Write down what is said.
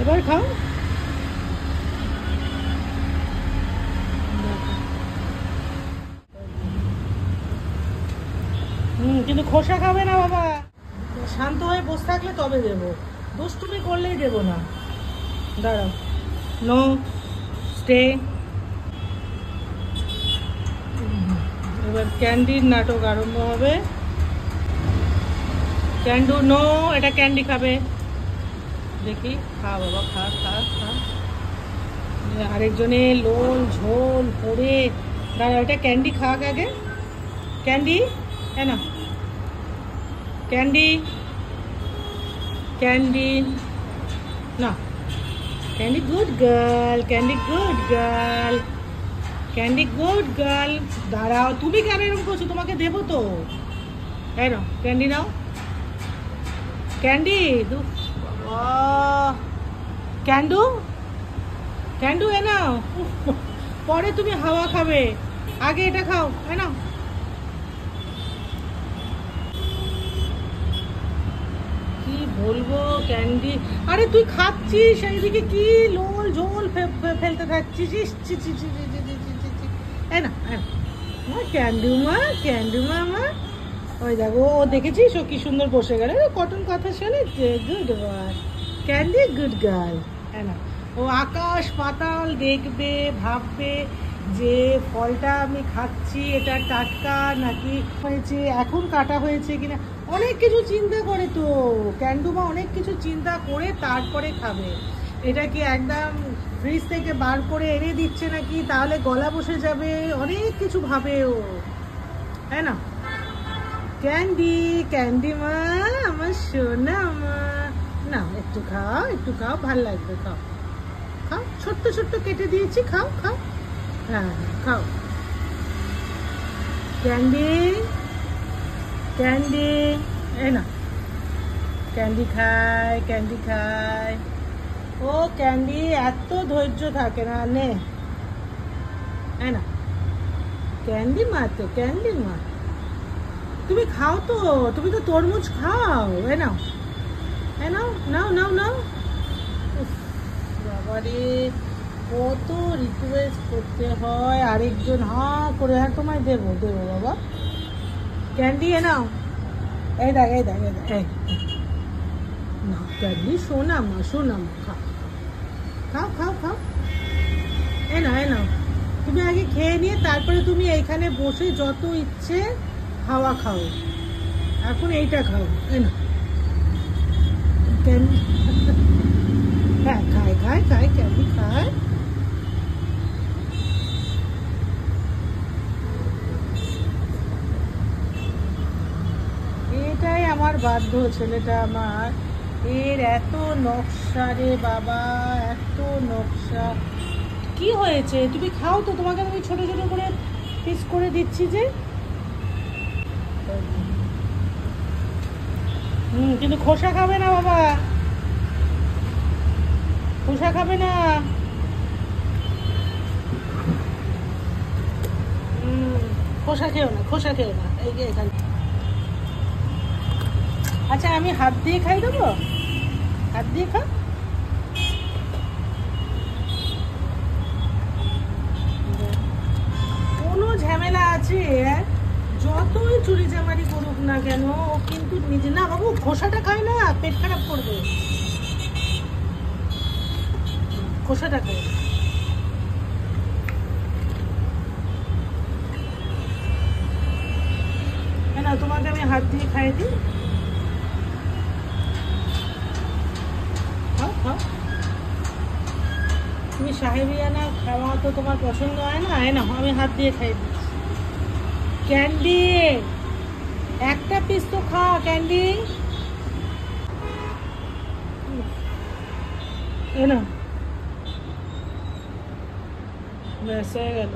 এবার খাও। কিন্তু খোসা খাবে না বাবা। শান্ত হয়ে বসে থাকলে তবে দেবো, দুষ্টুমি করলেই দেবো না। দাঁড়াও, নো, স্টে। এবার ক্যান্ডির নাটক আরম্ভ হবে। ক্যান্ডু নো, এটা ক্যান্ডি খাবে। দেখি, খা বাবা, খা খা খা। আরেকজনে লোল ঝোল পড়ে। দাঁড়া, এটা ক্যান্ডি খাক আগে। ক্যান্ডি, হ্যাঁ না, ক্যান্ডি, ক্যান্ডি না, candy good girl, candy good girl, candy good girl. দাঁড়াও, তুমি কেন এরকম করছো? তোমাকে দেবো তো। হ্যাঁ না, ক্যান্ডি নাও, ক্যান্ডি। ক্যান্ডু, ক্যান্ডু এ নাও। পরে তুমি হাওয়া খাবে, আগে এটা খাও। হ্যাঁ না, কি বলবো ক্যান্ডি। আরে তুই খাচ্ছিস, এইদিকে কি লোল ঝোল ফেলতে থাকছিস। না ক্যান্ডু মা, ক্যান্ডু মা আমার। ওই দেখো, ও দেখেছিস ও কি সুন্দর বসে গেল কটন কথা শুনে। Good boy, candy good girl. হ্যাঁ না, ও আকাশ পাতাল দেখবে, ভাববে যে ফলটা আমি খাচ্ছি এটা টাটকা নাকি হয়েছে, এখন কাটা হয়েছে কিনা, অনেক কিছু চিন্তা করে তো। ক্যান্ডুমা অনেক কিছু চিন্তা করে তারপরে খাবে। এটা কি একদম ফ্রিজ থেকে বার করে এনে দিচ্ছে নাকি, তাহলে গলা বসে যাবে, অনেক কিছু ভাবে ও। তাই না, ক্যান্ডি, ক্যান্ডি মা আমার সোনা মা। না, একটু খাও, একটু খাও, ভাল লাগবে, খাও খাও। ছোট্ট ছোট্ট কেটে দিয়েছি, খাও খাও। হ্যাঁ খাও। ক্যান্ডি, ক্যান্ডি, এই না, ক্যান্ডি খায়, ক্যান্ডি খায়। ও ক্যান্ডি এত ধৈর্য থাকে না, নে। এই না, ক্যান্ডি মা তো, ক্যান্ডি মা। তুমি খাও তো, তুমি তো তরমুজ খাও। এ নাও, এ নাও, নাও নাও নাও। বাবারে, কত রিকোয়েস্ট করতে হয় আরেকজন। হ্যাঁ করে, হ্যাঁ তোমায় দেবো দেবো বাবা। ক্যান্ডি এ নাও। এই দেখ, এই দেখ, এই দেখ, এই না ক্যান্ডি, শোনা মা, শোনা মা, খাও খাও খাও খাও। এ না, এ নাও। তুমি আগে খেয়ে নিয়ে তারপরে তুমি এইখানে বসে যত ইচ্ছে হাওয়া খাও। এখন এইটা খাও। এ না, ক্যান্ডি। হ্যাঁ খায় খায় খায়, ক্যান্ডি খায়। এটাই আমার বাধ্য ছেলেটা আমার। এর এত নকশা রে বাবা, এত নকশা। কি হয়েছে? তুমি খাও তো, তোমাকে আমি ছোট ছোট করে পিস করে দিচ্ছি যে। কিন্তু খোসা খাবে না বাবা, খোসা খাবে না। খোসা খেও না, খোসা খেও না। এই যে এখানে। আচ্ছা আমি হাত দিয়ে খাই দেবো, হাত দিয়ে খা। কোনো ঝামেলা আছে? যতই চুরি চামারি করুক না কেন, ও কিন্তু নিজে না বাবু, খোসাটা খায় না, পেট খারাপ করবে। খোসাটা খায় না, তোমাকে আমি হাত দিয়ে খাই দিই। খাও খাও। তুমি সাহেবিয়ানা খাওয়া তো তোমার পছন্দ হয় না, না আমি হাত দিয়ে খাই দিচ্ছি। ক্যান্ডি, একটা পিস তো খা ক্যান্ডি। এ না, ব্যাস হয়ে গেল।